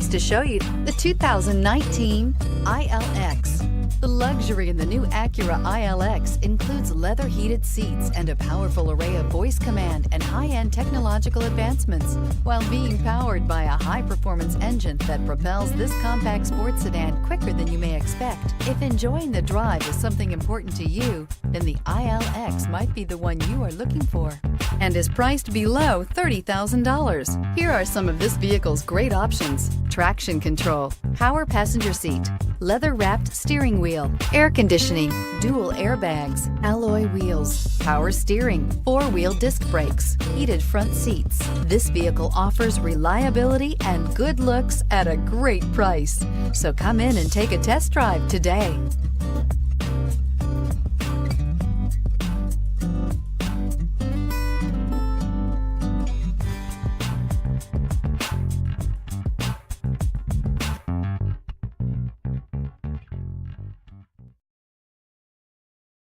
pleased to show you the 2019 ILX. The luxury in the new Acura ILX includes leather heated seats and a powerful array of voice command and high-end technological advancements, while being powered by a high-performance engine that propels this compact sports sedan quicker than you may expect. If enjoying the drive is something important to you, then the ILX might be the one you are looking for, and is priced below $30,000. Here are some of this vehicle's great options: traction control, power passenger seat, leather-wrapped steering wheel, air conditioning, dual airbags, alloy wheels, power steering, four-wheel disc brakes, heated front seats. This vehicle offers reliability and good looks at a great price. So come in and take a test drive today.